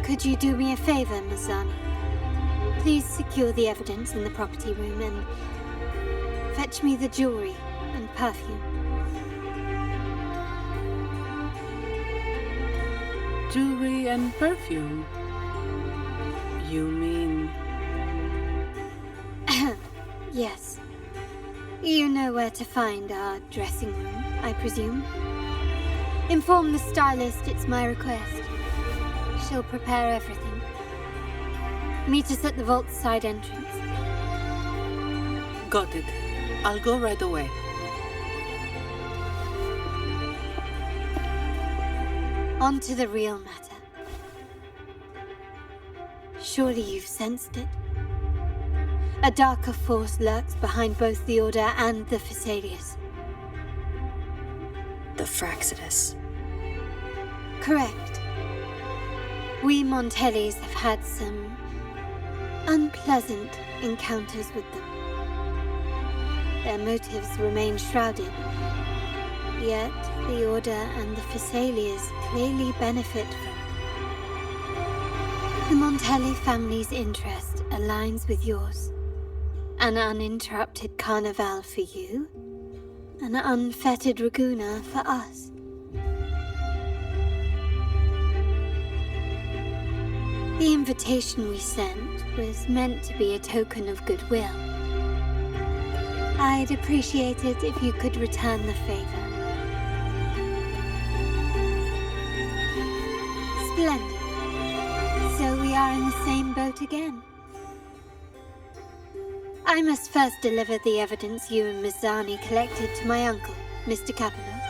Could you do me a favor, Mizani? Please secure the evidence in the property room and fetch me the jewelry and perfume. Jewelry and perfume? You mean... Yes. You know where to find our dressing room, I presume? Inform the stylist it's my request. She'll prepare everything. Meet us at the vault's side entrance. Got it. I'll go right away. On to the real matter. Surely you've sensed it. A darker force lurks behind both the Order and the Phasaelius. The Fraxidus. Correct. We Montellis have had some unpleasant encounters with them. Their motives remain shrouded, yet the Order and the Phasaelius clearly benefit from it. The Montelli family's interest aligns with yours. An uninterrupted carnival for you, an unfettered Raguna for us. The invitation we sent was meant to be a token of goodwill. I'd appreciate it if you could return the favor. Splendid. So we are in the same boat again. I must first deliver the evidence you and Mizani collected to my uncle, Mr. Capello.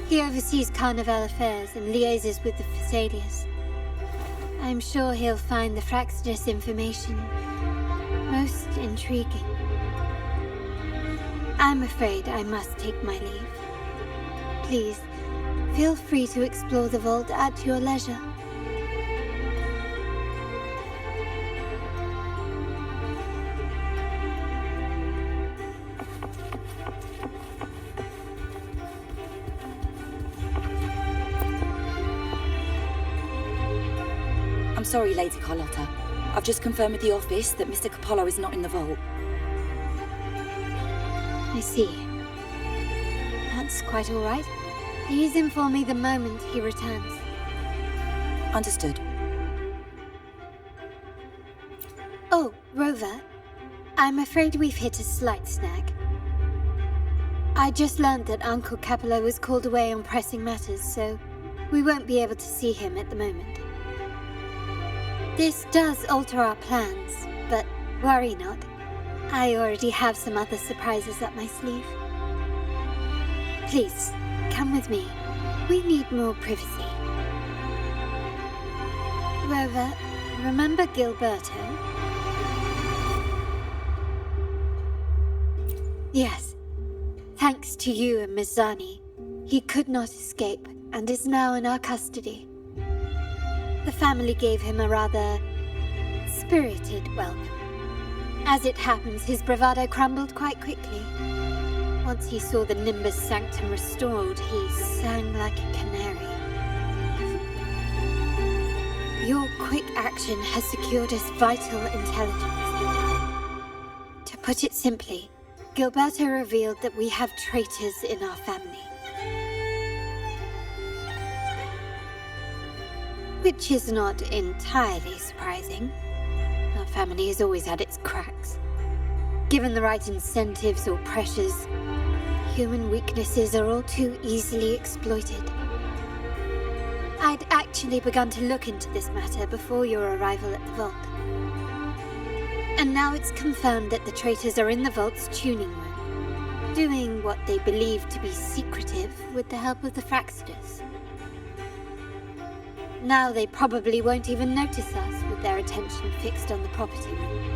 He oversees Carnival affairs and liaises with the Phasaelius. I'm sure he'll find the Fraxidus information most intriguing. I'm afraid I must take my leave. Please, feel free to explore the vault at your leisure. I'm sorry, Lady Carlotta. I've just confirmed with the office that Mr. Capello is not in the vault. I see. That's quite all right. Please inform me the moment he returns. Understood. Oh, Rover. I'm afraid we've hit a slight snag. I just learned that Uncle Capello was called away on pressing matters, so we won't be able to see him at the moment. This does alter our plans, but worry not. I already have some other surprises up my sleeve. Please, come with me. We need more privacy. Rover, remember Gilberto? Yes. Thanks to you and Mizani, he could not escape and is now in our custody. The family gave him a rather spirited welcome. As it happens, his bravado crumbled quite quickly. Once he saw the Nimbus Sanctum restored, he sang like a canary. Your quick action has secured us vital intelligence. To put it simply, Gilberto revealed that we have traitors in our family. Which is not entirely surprising. Our family has always had its cracks. Given the right incentives or pressures, human weaknesses are all too easily exploited. I'd actually begun to look into this matter before your arrival at the vault. And now it's confirmed that the traitors are in the vault's tuning room, doing what they believe to be secretive with the help of the Fraxidus. Now they probably won't even notice us with their attention fixed on the property room.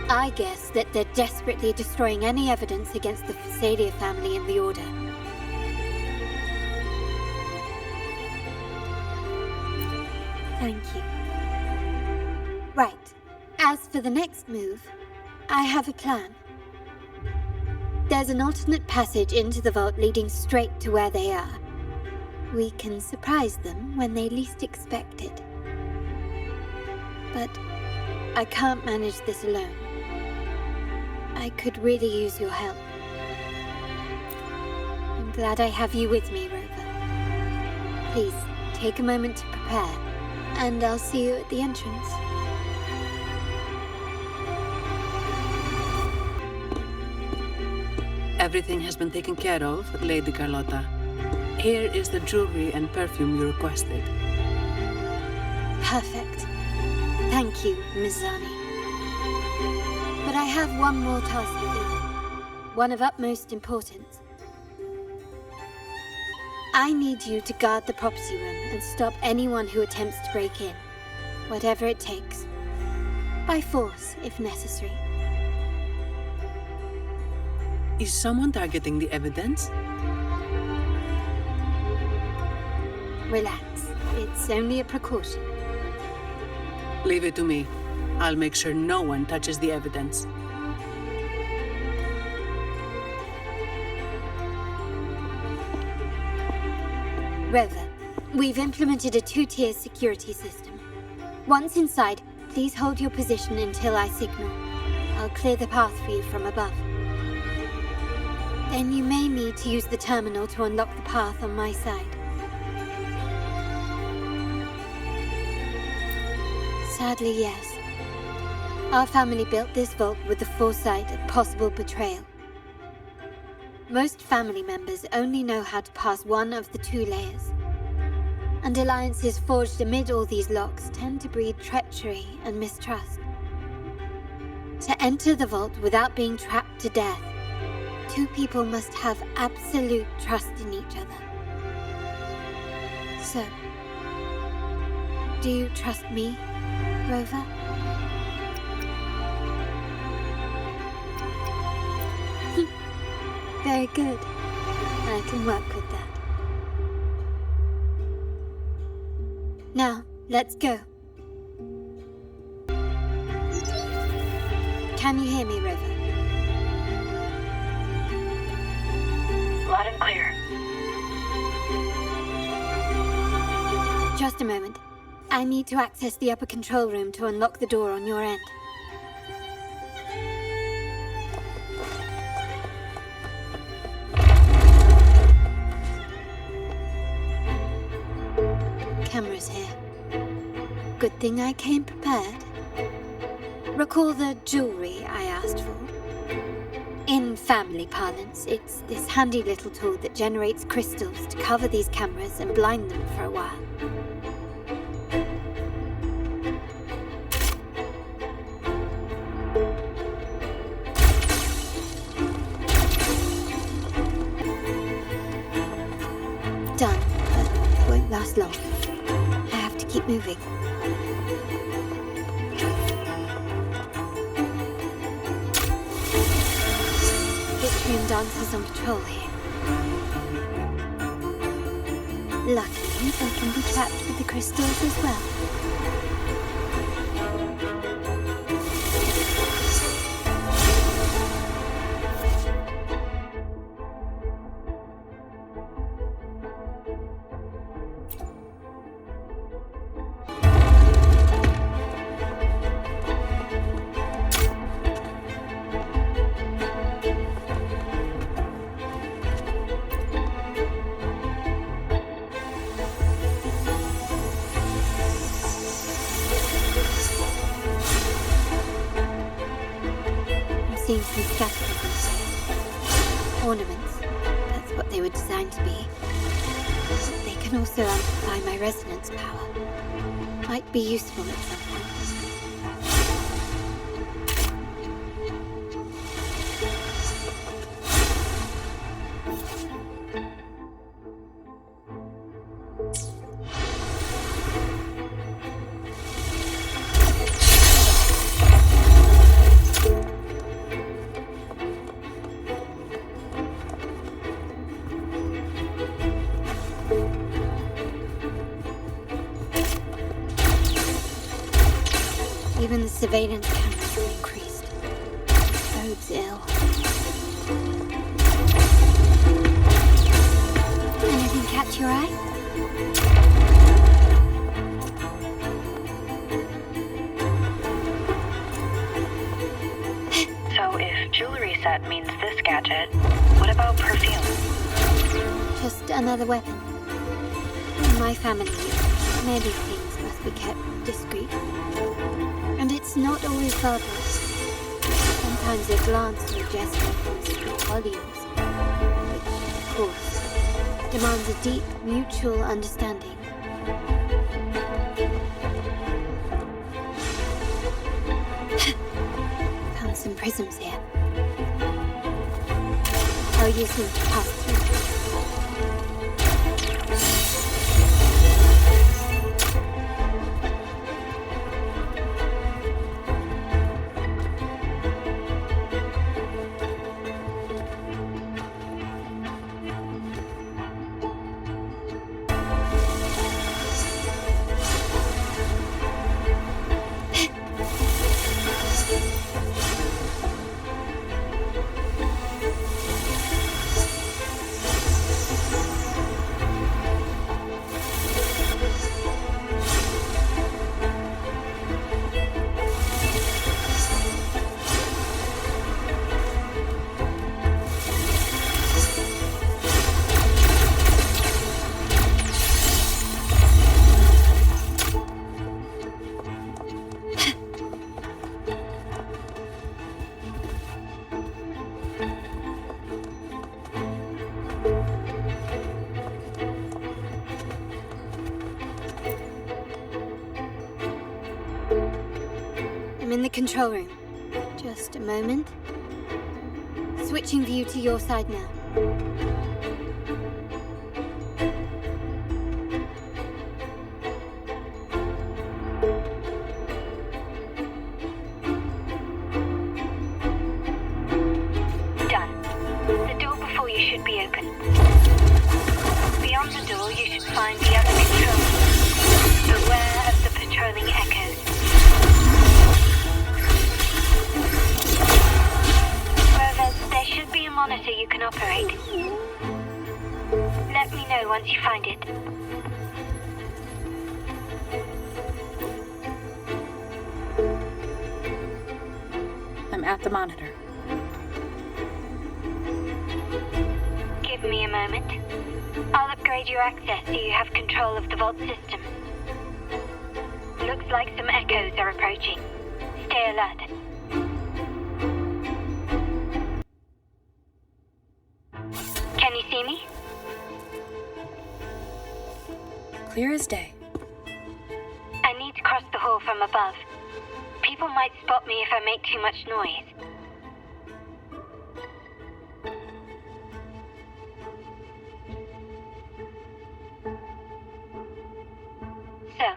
I guess that they're desperately destroying any evidence against the Phasalia family and the Order. Thank you. Right. As for the next move, I have a plan. There's an alternate passage into the vault leading straight to where they are. we can surprise them when they least expect it. But I can't manage this alone. I could really use your help. I'm glad I have you with me, Rover. Please, take a moment to prepare, and I'll see you at the entrance. Everything has been taken care of, Lady Carlotta. Here is the jewelry and perfume you requested. Perfect. Thank you, Miss Zani. But I have one more task for you, one of utmost importance. I need you to guard the property room and stop anyone who attempts to break in, whatever it takes. By force, if necessary. Is someone targeting the evidence? Relax. It's only a precaution. Leave it to me. I'll make sure no one touches the evidence. Rover, we've implemented a two-tier security system. Once inside, please hold your position until I signal. I'll clear the path for you from above. Then you may need to use the terminal to unlock the path on my side. Sadly, yes. Our family built this vault with the foresight of possible betrayal. Most family members only know how to pass one of the two layers. And alliances forged amid all these locks tend to breed treachery and mistrust. To enter the vault without being trapped to death, two people must have absolute trust in each other. So, do you trust me, Rover? Very good. I can work with that. Now, let's go. Can you hear me, Rover? Loud and clear. Just a moment. I need to access the upper control room to unlock the door on your end. Cameras here. Good thing I came prepared. Recall the jewelry I asked for? In family parlance, it's this handy little tool that generates crystals to cover these cameras and blind them for a while. Done, but won't last long. I have to keep moving. Yttrium dancers on patrol here. Luckily, they can be trapped with the crystals as well. Seeing some scaffolding. Ornaments. That's what they were designed to be. But they can also amplify my resonance power. Might be useful at some point. Even the surveillance cameras have increased. Bodes ill. Anything catch your eye? jewelry set means this gadget. What about perfume? Just another weapon. In my family, many things must be kept discreet. And it's not always verbal. Sometimes a glance or a gesture can speak volumes. Which, of course, demands a deep mutual understanding. Found some prisms here. I'll use them to pass through. I'm in the control room. Just a moment. Switching view to your side now. Done. The door before you should be open. Beyond the door, you should find the other control room. Beware of the patrolling echoes. There should be a monitor you can operate. Let me know once you find it. I'm at the monitor. Give me a moment. I'll upgrade your access so you have control of the vault system. Looks like some echoes are approaching. Stay alert. Can you see me? Clear as day. I need to cross the hall from above. People might spot me if I make too much noise. So,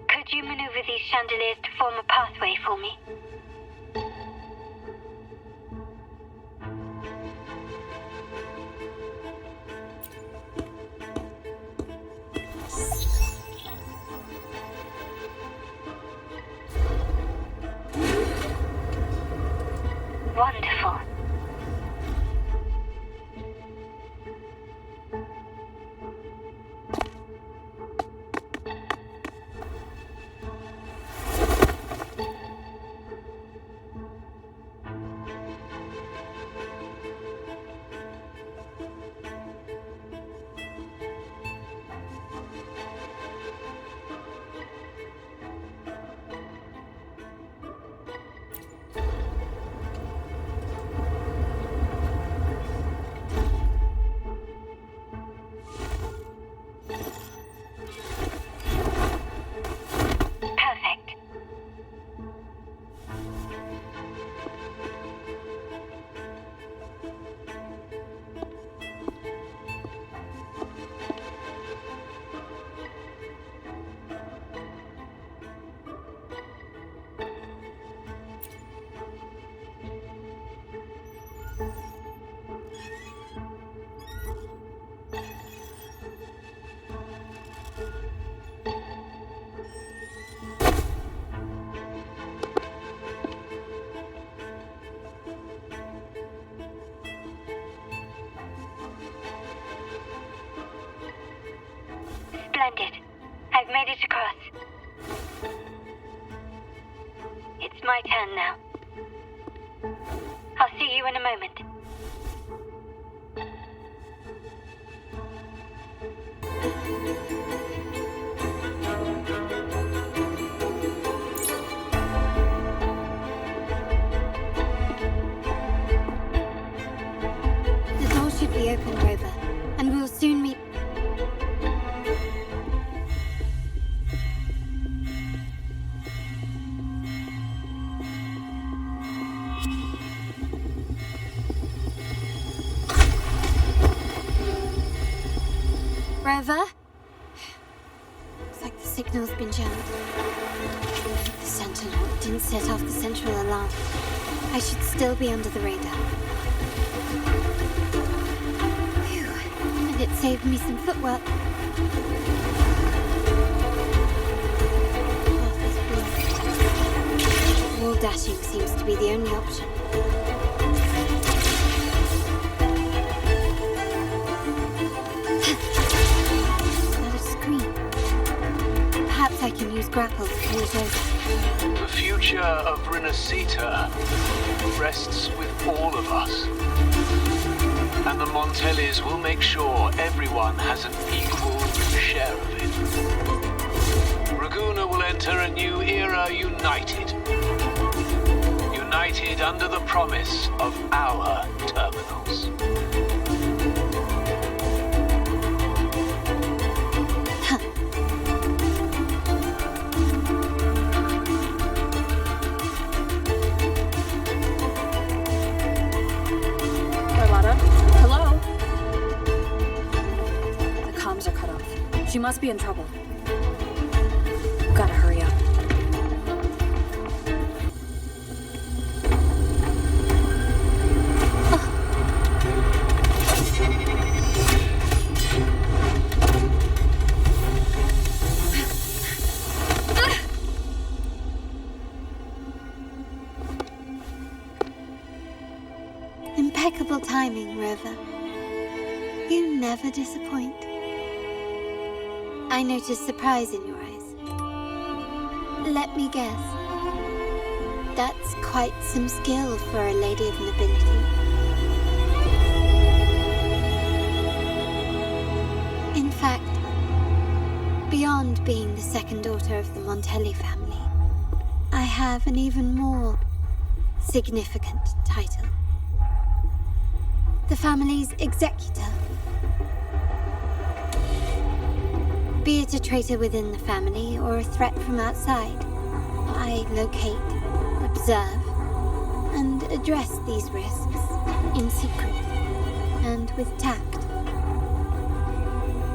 could you maneuver these chandeliers to form a pathway for me? Wonderful. moment. The door should be open, Rover, and we'll soon meet. Rover? Looks like the signal's been jammed. The Sentinel didn't set off the central alarm. I should still be under the radar. Phew, and it saved me some footwork. Path is blocked. Wall dashing seems to be the only option. Perhaps I can use grapple to pull it over. The future of Rinascita rests with all of us. And the Montellis will make sure everyone has an equal share of it. Raguna will enter a new era united. United under the promise of our terminals. Hello? The comms are cut off. She must be in trouble. Gotta hurry up. Impeccable timing, Rover. You never disappoint. I notice surprise in your eyes. Let me guess. That's quite some skill for a lady of nobility. In fact, beyond being the second daughter of the Montelli family, I have an even more significant title. The family's executor. Be it a traitor within the family or a threat from outside, I locate, observe, and address these risks in secret and with tact.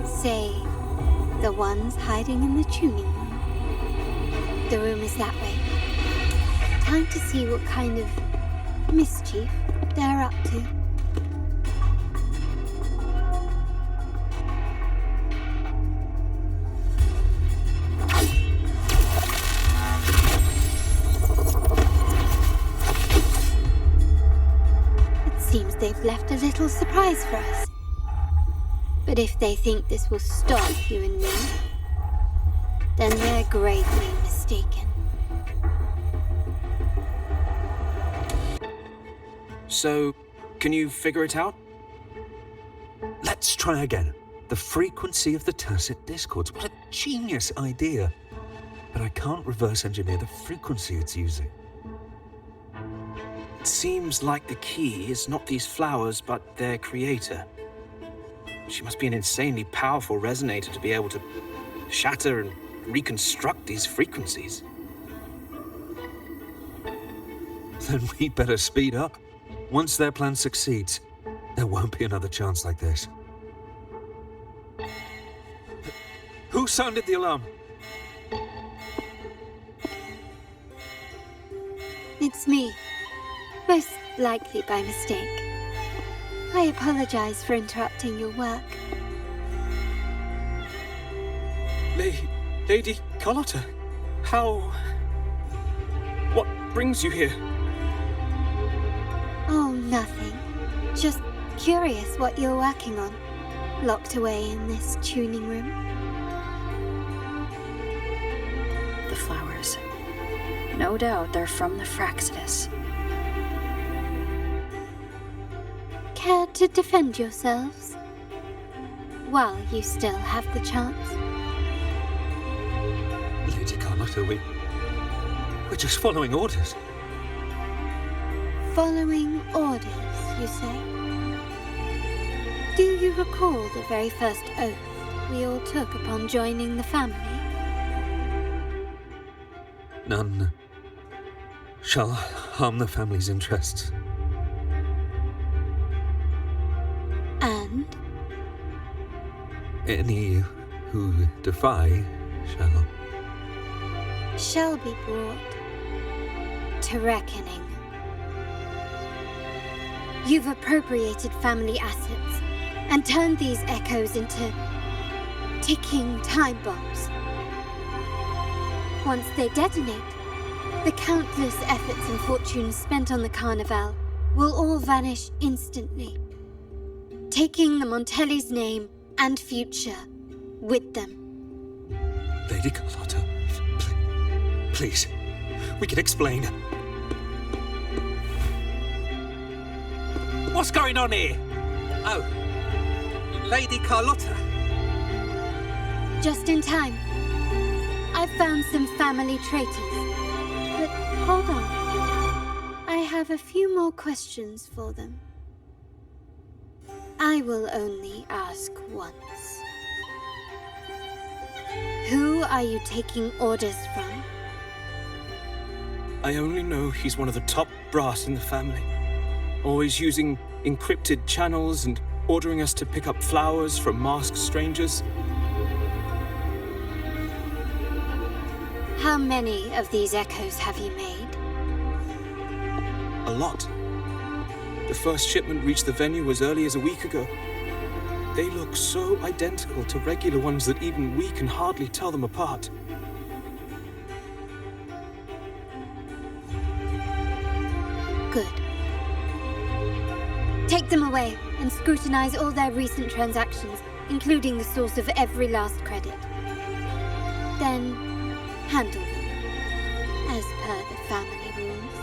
Say, the ones hiding in the tuning room. The room is that way. Time to see what kind of mischief they're up to. Seems they've left a little surprise for us. But if they think this will stop you and me, then they're gravely mistaken. So, can you figure it out? Let's try again. The frequency of the tacit discords. What a genius idea. But I can't reverse engineer the frequency it's using. It seems like the key is not these flowers, but their creator. She must be an insanely powerful resonator to be able to shatter and reconstruct these frequencies. Then we better speed up. Once their plan succeeds, there won't be another chance like this. Who sounded the alarm? It's me. Most likely by mistake. I apologize for interrupting your work. Lady Carlotta, how... What brings you here? Oh, nothing. Just curious what you're working on. Locked away in this tuning room. The flowers. No doubt they're from the Fraxidus. care to defend yourselves? While you still have the chance. Lady Carlotta, we're just following orders. Following orders, you say? Do you recall the very first oath we all took upon joining the family? None shall harm the family's interests. And? Any who defy shall be brought to reckoning. You've appropriated family assets and turned these echoes into ticking time bombs. Once they detonate, the countless efforts and fortunes spent on the Carnival will all vanish instantly, taking the Montelli's name and future with them. Lady Carlotta, please, we can explain. What's going on here? Oh, Lady Carlotta. Just in time. I've found some family traitors. But hold on. I have a few more questions for them. I will only ask once. Who are you taking orders from? I only know he's one of the top brass in the family. Always using encrypted channels and ordering us to pick up flowers from masked strangers. How many of these echoes have you made? A lot. The first shipment reached the venue as early as a week ago. They look so identical to regular ones that even we can hardly tell them apart. Good. Take them away and scrutinize all their recent transactions, including the source of every last credit. Then, handle them, as per the family rules.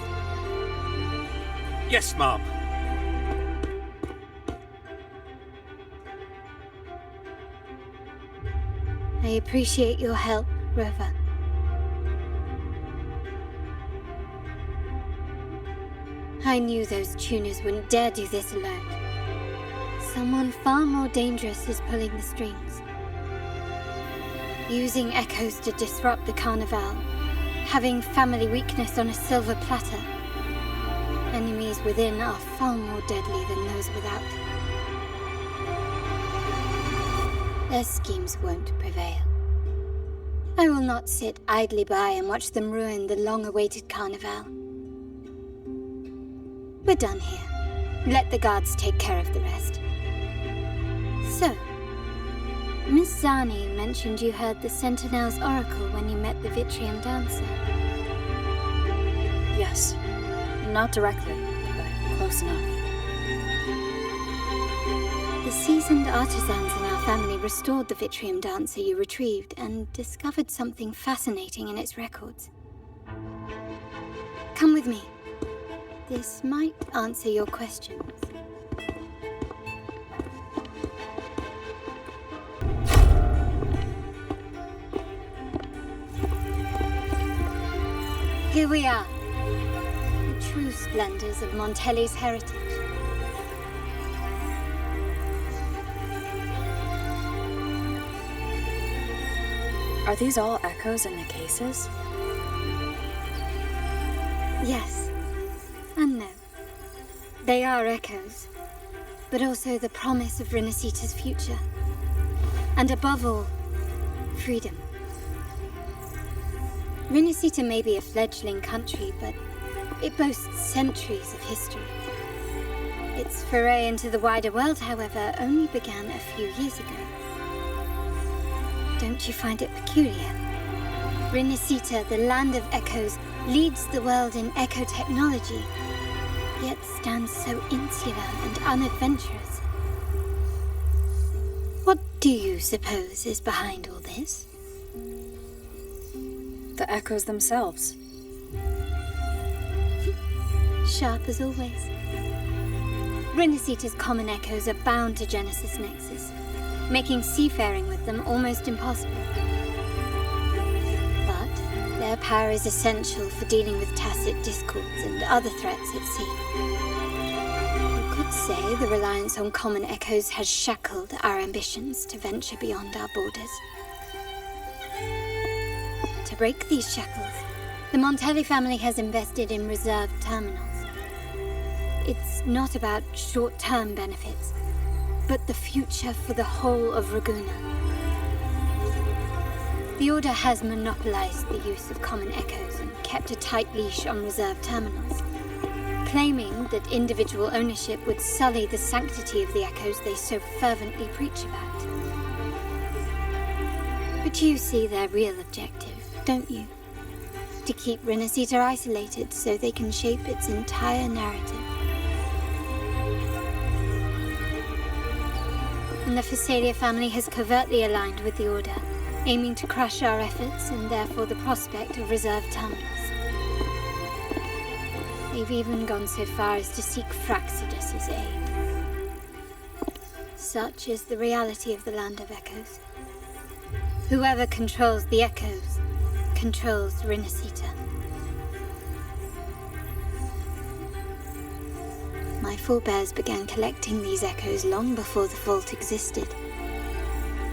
Yes, Mom. I appreciate your help, Rover. I knew those tuners wouldn't dare do this alone. Someone far more dangerous is pulling the strings. Using echoes to disrupt the Carnival. Having family weakness on a silver platter. Enemies within are far more deadly than those without. Their schemes won't prevail. I will not sit idly by and watch them ruin the long-awaited Carnival. We're done here. Let the guards take care of the rest. So, Miss Zani mentioned you heard the Sentinel's oracle when you met the Vitrium dancer. Yes. Not directly, but close enough. The seasoned artisans in our family restored the Vitrium dancer you retrieved and discovered something fascinating in its records. Come with me. This might answer your questions. Here we are. The true splendors of Montelli's heritage. Are these all echoes in the cases? Yes. And no. They are echoes, but also the promise of Rinascita's future. And above all, freedom. Rinascita may be a fledgling country, but it boasts centuries of history. Its foray into the wider world, however, only began a few years ago. Don't you find it peculiar? Rinascita, the land of echoes, leads the world in echo technology, yet stands so insular and unadventurous. What do you suppose is behind all this? The echoes themselves. Sharp as always. Rinascita's common echoes are bound to Genesis Nexus, making seafaring with them almost impossible. But their power is essential for dealing with tacit discords and other threats at sea. You could say the reliance on common echoes has shackled our ambitions to venture beyond our borders. To break these shackles, the Montelli family has invested in reserved terminals. It's not about short-term benefits, but the future for the whole of Raguna. The Order has monopolized the use of common echoes and kept a tight leash on reserved terminals, claiming that individual ownership would sully the sanctity of the echoes they so fervently preach about. But you see their real objective, don't you? To keep Rinascita isolated so they can shape its entire narrative. And the Phasalia family has covertly aligned with the Order, aiming to crush our efforts and therefore the prospect of reserved terminals. They've even gone so far as to seek Fraxidus's aid. Such is the reality of the Land of Echoes. Whoever controls the Echoes controls Rinascita. My forebears began collecting these echoes long before the vault existed,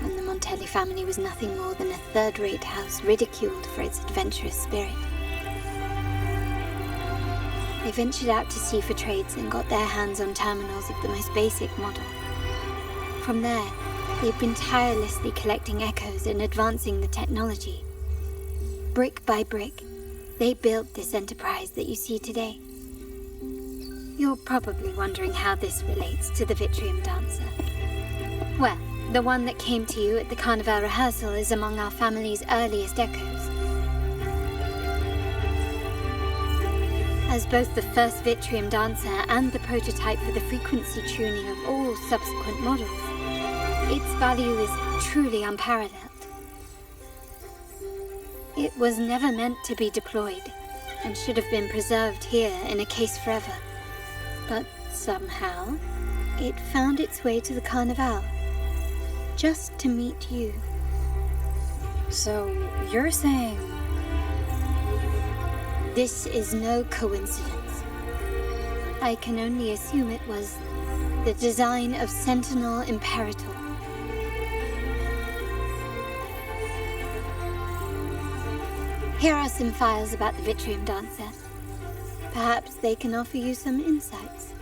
when the Montelli family was nothing more than a third-rate house ridiculed for its adventurous spirit. They ventured out to sea for trades and got their hands on terminals of the most basic model. From there, they've been tirelessly collecting echoes and advancing the technology. Brick by brick, they built this enterprise that you see today. You're probably wondering how this relates to the Vitrium Dancer. Well, the one that came to you at the Carnival rehearsal is among our family's earliest echoes. As both the first Vitrium Dancer and the prototype for the frequency tuning of all subsequent models, its value is truly unparalleled. It was never meant to be deployed, and should have been preserved here in a case forever. But somehow, it found its way to the Carnival, just to meet you. So, you're saying... This is no coincidence. I can only assume it was the design of Sentinel Imperator. Here are some files about the Vitrium Dancer. Perhaps they can offer you some insights.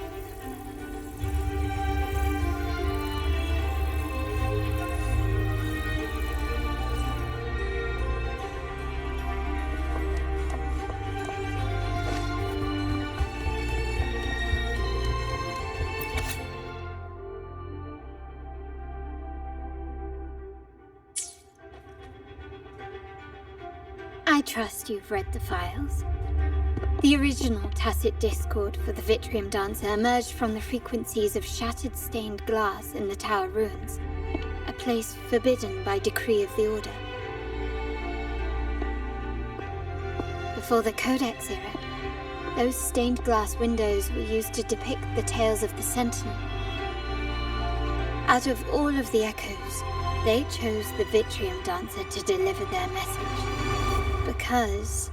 I trust you've read the files. The original tacit discord for the Vitrium Dancer emerged from the frequencies of shattered stained glass in the tower ruins, a place forbidden by decree of the Order. Before the Codex era, those stained glass windows were used to depict the tales of the Sentinel. Out of all of the echoes, they chose the Vitrium Dancer to deliver their message. Because...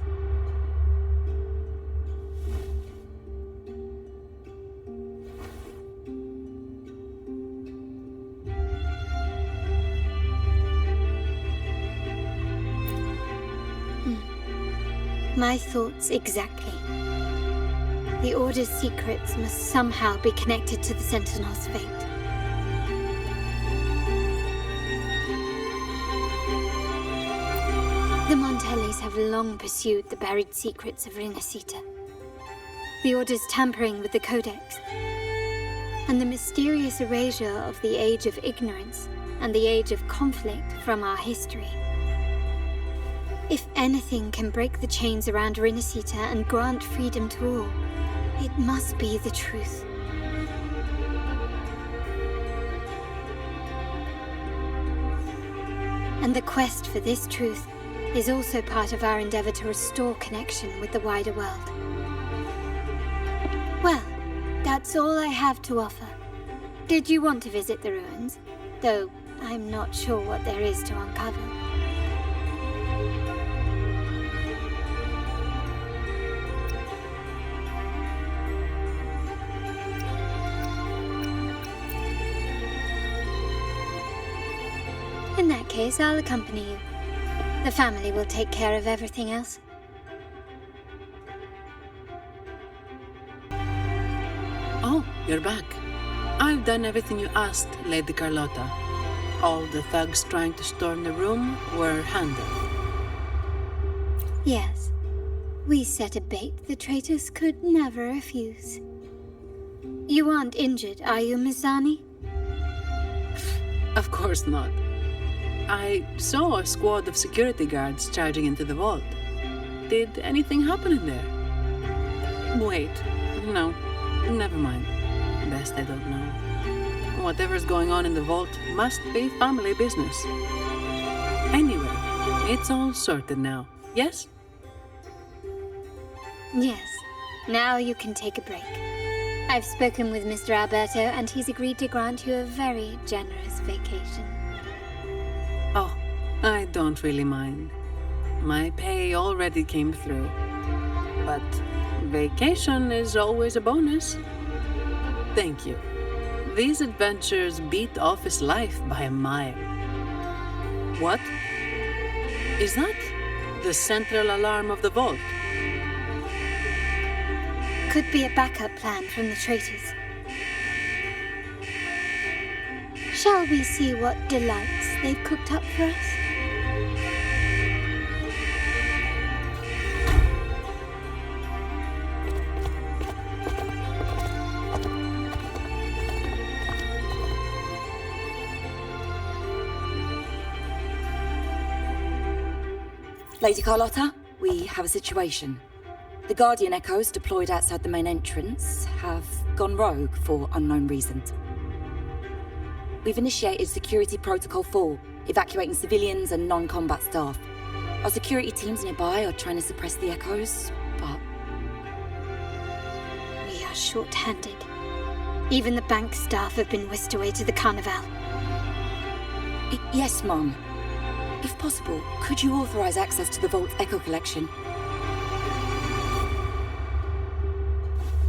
My thoughts exactly. The Order's secrets must somehow be connected to the Sentinel's fate. The Montellis have long pursued the buried secrets of Rinascita. The Order's tampering with the Codex, and the mysterious erasure of the Age of Ignorance and the Age of Conflict from our history. If anything can break the chains around Rinascita and grant freedom to all, it must be the truth. And the quest for this truth is also part of our endeavor to restore connection with the wider world. Well, That's all I have to offer. Did you want to visit the ruins? Though I'm not sure what there is to uncover. In that case, I'll accompany you. The family will take care of everything else. Oh, you're back. I've done everything you asked, Lady Carlotta. All the thugs trying to storm the room were handled. Yes. We set a bait the traitors could never refuse. You aren't injured, are you, Miss Zani? Of course not. I saw a squad of security guards charging into the vault. Did anything happen in there? Wait, no, never mind. Best I don't know. Whatever's going on in the vault must be family business. Anyway, it's all sorted now, yes? Yes. Now you can take a break. I've spoken with Mr. Alberto, and he's agreed to grant you a very generous vacation. Oh, I don't really mind. My pay already came through. But vacation is always a bonus. Thank you. These adventures beat office life by a mile. What? Is that the central alarm of the vault? Could be a backup plan from the traitors. Shall we see what delights they've cooked up for us? Lady Carlotta, we have a situation. The Guardian Echoes deployed outside the main entrance have gone rogue for unknown reasons. We've initiated Security Protocol 4, evacuating civilians and non-combat staff. Our security teams nearby are trying to suppress the Echoes, but... We are short-handed. Even the bank staff have been whisked away to the Carnival. Yes, Mum. If possible, could you authorize access to the Vault's Echo collection?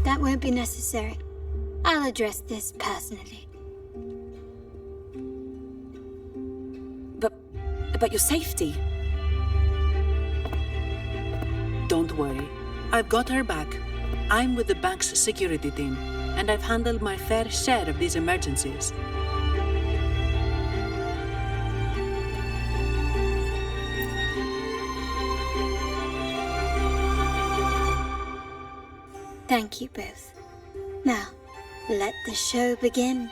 That won't be necessary. I'll address this personally. But your safety? Don't worry. I've got her back. I'm with the bank's security team, and I've handled my fair share of these emergencies. Thank you both. Now, let the show begin.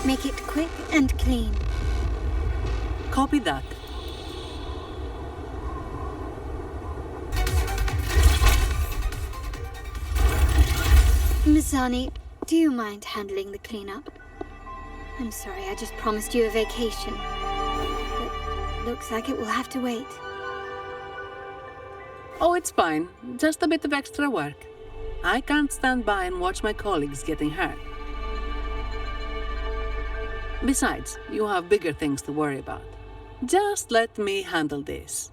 Make it quick and clean. Copy that. Miss Zani, do you mind handling the cleanup? I'm sorry, I just promised you a vacation. But looks like it will have to wait. Oh, it's fine. Just a bit of extra work. I can't stand by and watch my colleagues getting hurt. Besides, you have bigger things to worry about. Just let me handle this.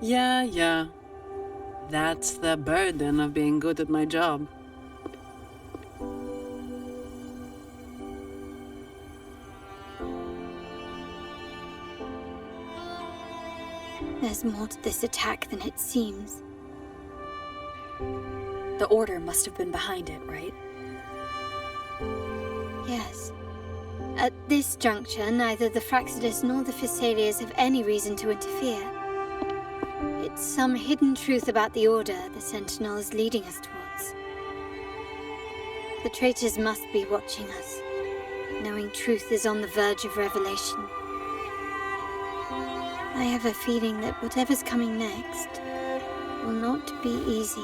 Yeah. That's the burden of being good at my job. There's more to this attack than it seems. The Order must have been behind it, right? Yes. At this juncture, neither the Fraxidus nor the Physaelians have any reason to interfere. It's some hidden truth about the Order the Sentinel is leading us towards. The traitors must be watching us, knowing truth is on the verge of revelation. I have a feeling that whatever's coming next will not be easy.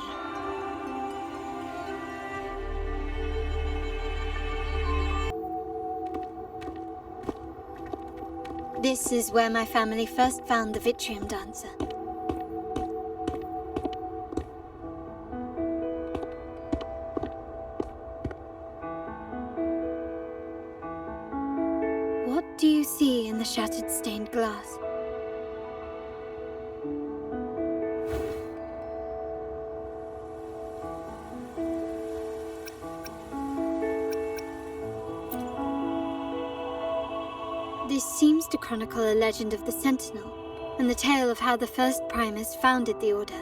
This is where my family first found the Vitrium Dancer. What do you see in the shattered stained glass? This seems to chronicle a legend of the Sentinel, and the tale of how the first Primus founded the Order.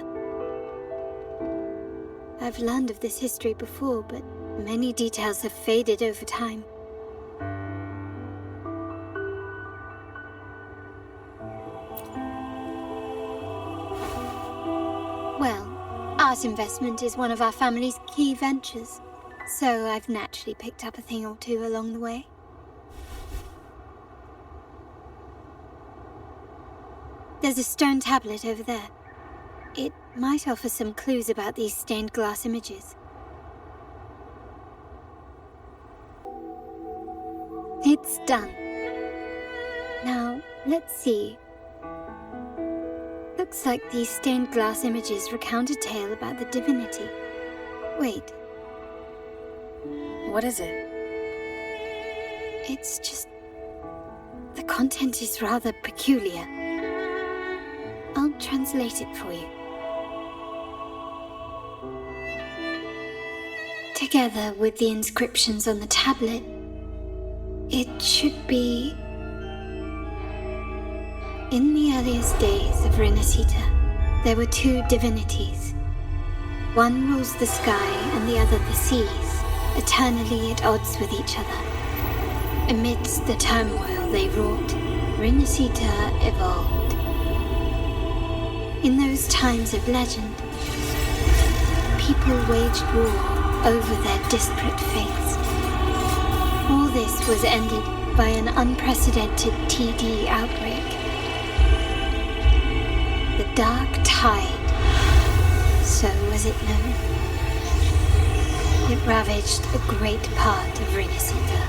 I've learned of this history before, but many details have faded over time. Well, art investment is one of our family's key ventures, so I've naturally picked up a thing or two along the way. There's a stone tablet over there. It might offer some clues about these stained glass images. It's done. Now, let's see. Looks like these stained glass images recount a tale about the divinity. Wait. What is it? It's just... the content is rather peculiar. I'll translate it for you. Together with the inscriptions on the tablet, it should be... In the earliest days of Rinascita, there were two divinities. One rules the sky and the other the seas, eternally at odds with each other. Amidst the turmoil they wrought, Rinascita evolved. In those times of legend, people waged war over their disparate fates. All this was ended by an unprecedented TD outbreak. The Dark Tide, so was it known. It ravaged a great part of Rinascita.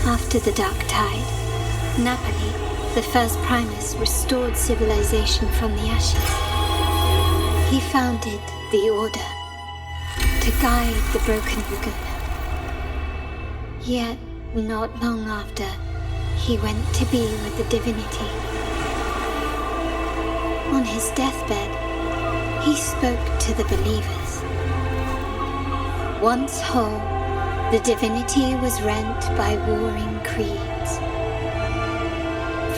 After the Dark Tide, Napoli, the first Primus, restored civilization from the ashes. He founded the Order to guide the broken Laguna. Yet, not long after, he went to be with the divinity. On his deathbed, he spoke to the believers. Once whole, the divinity was rent by warring creeds.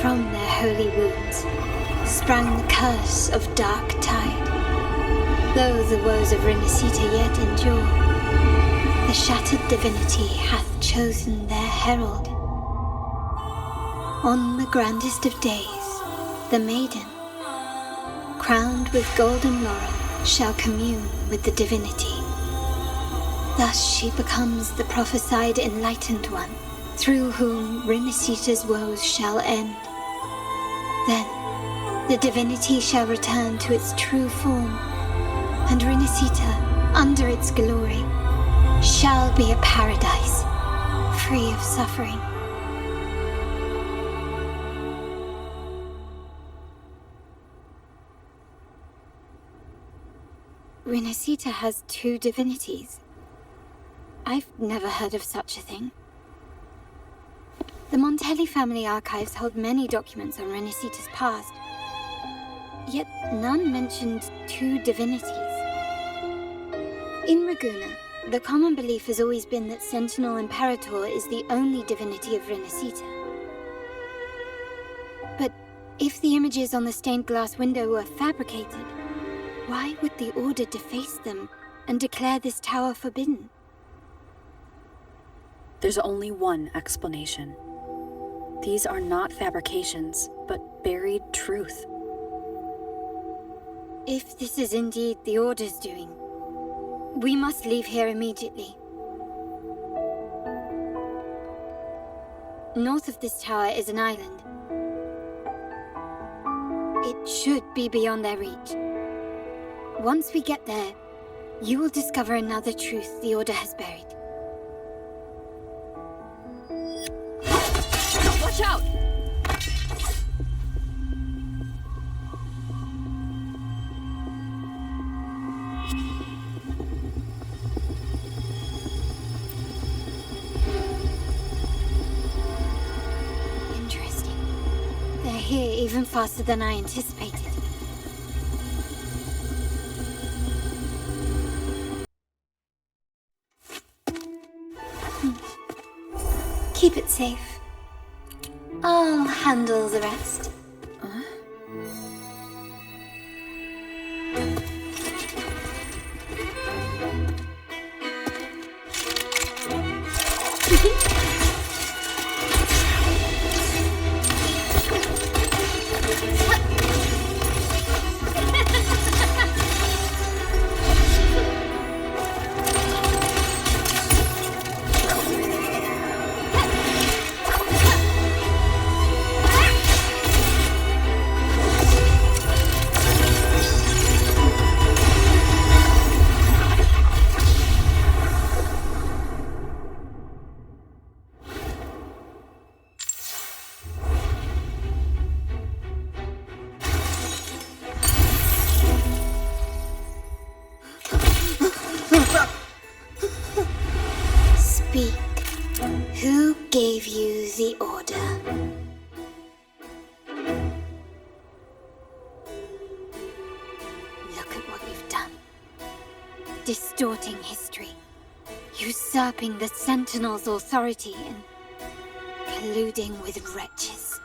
From their holy wounds sprang the curse of Dark Tide. Though the woes of Rinascita yet endure, the shattered divinity hath chosen their herald. On the grandest of days, the maiden, crowned with golden laurel, shall commune with the divinity. Thus she becomes the prophesied enlightened one, through whom Rinascita's woes shall end. Then, the divinity shall return to its true form, and Rinascita, under its glory, shall be a paradise, free of suffering. Rinascita has two divinities. I've never heard of such a thing. The Montelli family archives hold many documents on Rinascita's past, yet none mentioned two divinities. In Ragusa, the common belief has always been that Sentinel Imperator is the only divinity of Rinascita. But if the images on the stained glass window were fabricated, why would the Order deface them and declare this tower forbidden? There's only one explanation. These are not fabrications, but buried truth. If this is indeed the Order's doing, we must leave here immediately. North of this tower is an island. It should be beyond their reach. Once we get there, you will discover another truth the Order has buried. Watch out! Interesting. They're here even faster than I anticipated. Keep it safe. I'll handle the rest. Speak. Who gave you the order? Look at what you've done. Distorting history. Usurping the Sentinel's authority and colluding with wretches.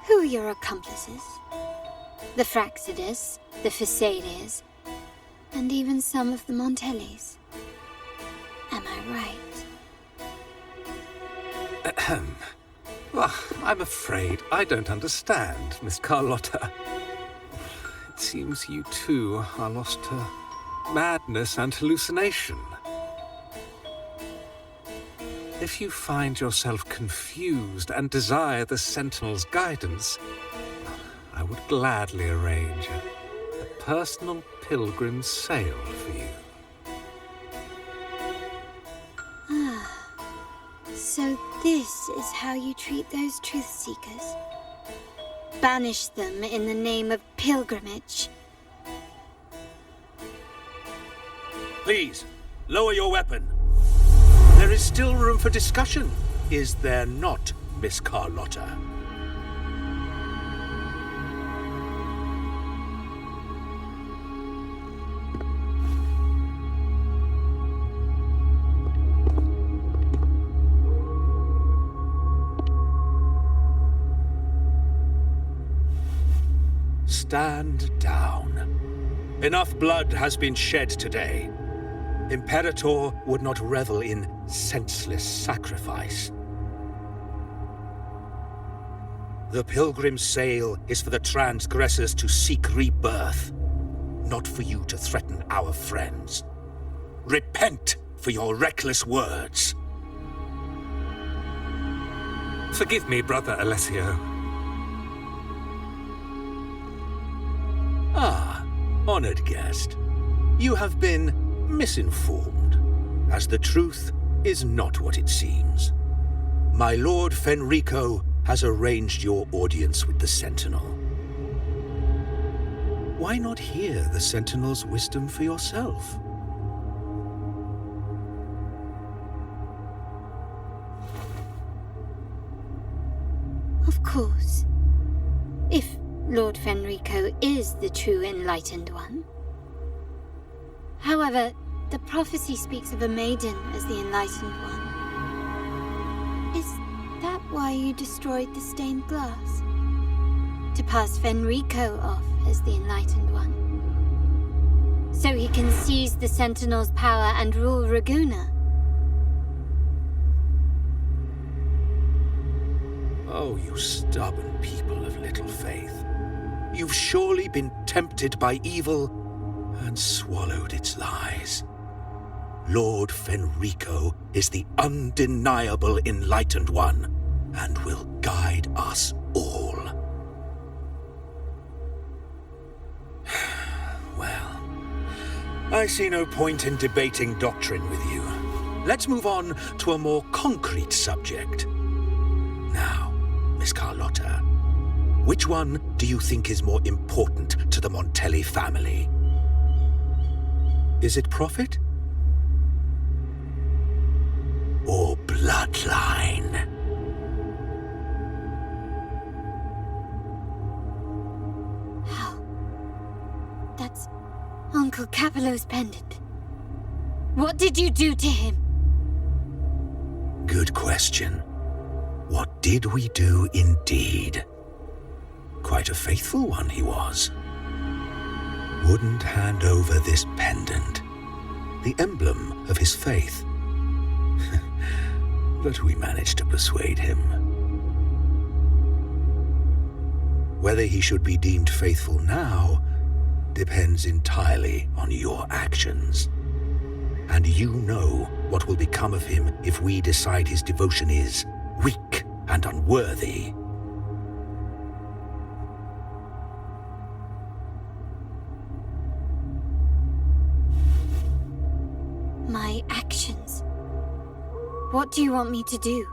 Who are your accomplices? The Fraxidus, the Phisades, and even some of the Montellis. Am I right? Ahem. Well, I'm afraid I don't understand, Miss Carlotta. It seems you too are lost to madness and hallucination. If you find yourself confused and desire the Sentinel's guidance, I would gladly arrange a personal pilgrim's sail for you. So this is how you treat those truth seekers? Banish them in the name of pilgrimage? Please, lower your weapon. There is still room for discussion, is there not, Miss Carlotta? Stand down. Enough blood has been shed today. Imperator would not revel in senseless sacrifice. The pilgrim's sail is for the transgressors to seek rebirth, not for you to threaten our friends. Repent for your reckless words. Forgive me, Brother Alessio. Ah, honored guest. You have been misinformed, as the truth is not what it seems. My Lord Fenrico has arranged your audience with the Sentinel. Why not hear the Sentinel's wisdom for yourself? Of course. If Lord Fenrico is the true Enlightened One. However, the prophecy speaks of a maiden as the Enlightened One. Is that why you destroyed the stained glass? To pass Fenrico off as the Enlightened One? So he can seize the Sentinel's power and rule Raguna. Oh, you stubborn people of little faith. You've surely been tempted by evil and swallowed its lies. Lord Fenrico is the undeniable Enlightened One and will guide us all. Well, I see no point in debating doctrine with you. Let's move on to a more concrete subject. Now, Miss Carlotta, which one do you think is more important to the Montelli family? Is it profit? Or bloodline? How? That's Uncle Capello's pendant. What did you do to him? Good question. What did we do indeed? Quite a faithful one he was. Wouldn't hand over this pendant, the emblem of his faith. But we managed to persuade him. Whether he should be deemed faithful now depends entirely on your actions. And you know what will become of him if we decide his devotion is weak and unworthy. My actions. What do you want me to do?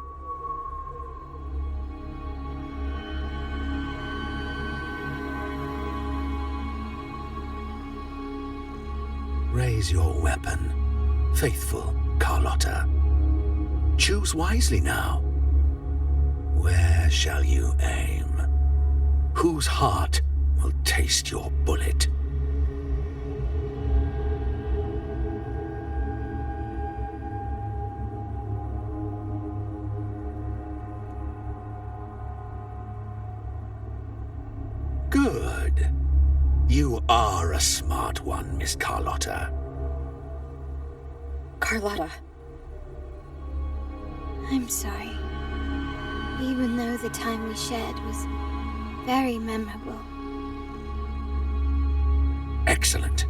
Raise your weapon, faithful Carlotta. Choose wisely now. Where shall you aim? Whose heart will taste your bullet? Good. You are a smart one, Miss Carlotta. Carlotta. I'm sorry. Even though the time we shared was very memorable. Excellent.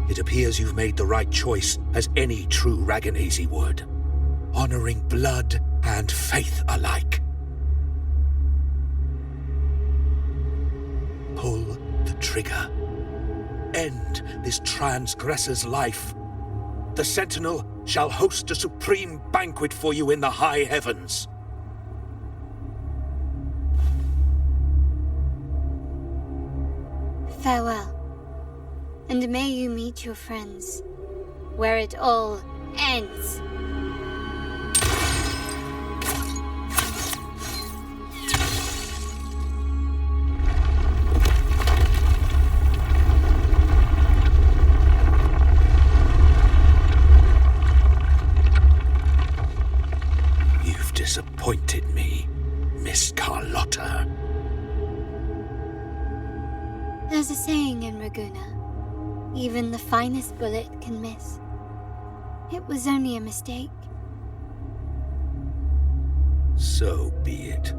It appears you've made the right choice, as any true Ragganese would. Honoring blood and faith alike. Pull the trigger. End this transgressor's life. The Sentinel shall host a supreme banquet for you in the high heavens. Farewell. And may you meet your friends where it all ends. You've disappointed me, Miss Carlotta. There's a saying in Raguna. Even the finest bullet can miss. It was only a mistake. So be it.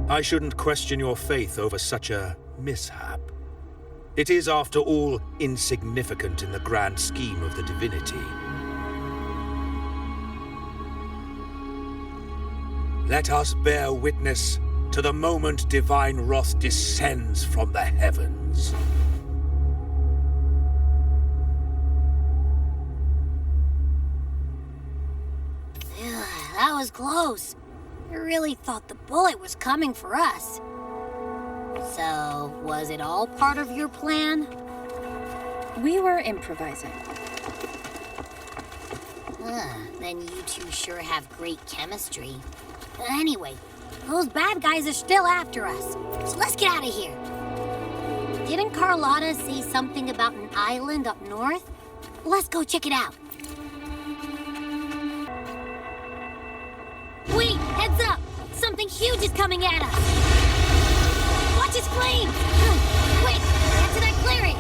I shouldn't question your faith over such a mishap. It is, after all, insignificant in the grand scheme of the divinity. Let us bear witness to the moment divine wrath descends from the heavens. That was close. I really thought the bullet was coming for us. So, was it all part of your plan? We were improvising. Then you two sure have great chemistry. Anyway, those bad guys are still after us, so let's get out of here. Didn't Carlotta say something about an island up north? Let's go check it out. Wait, heads up! Something huge is coming at us! Watch its flames! Quick, get to that clearing!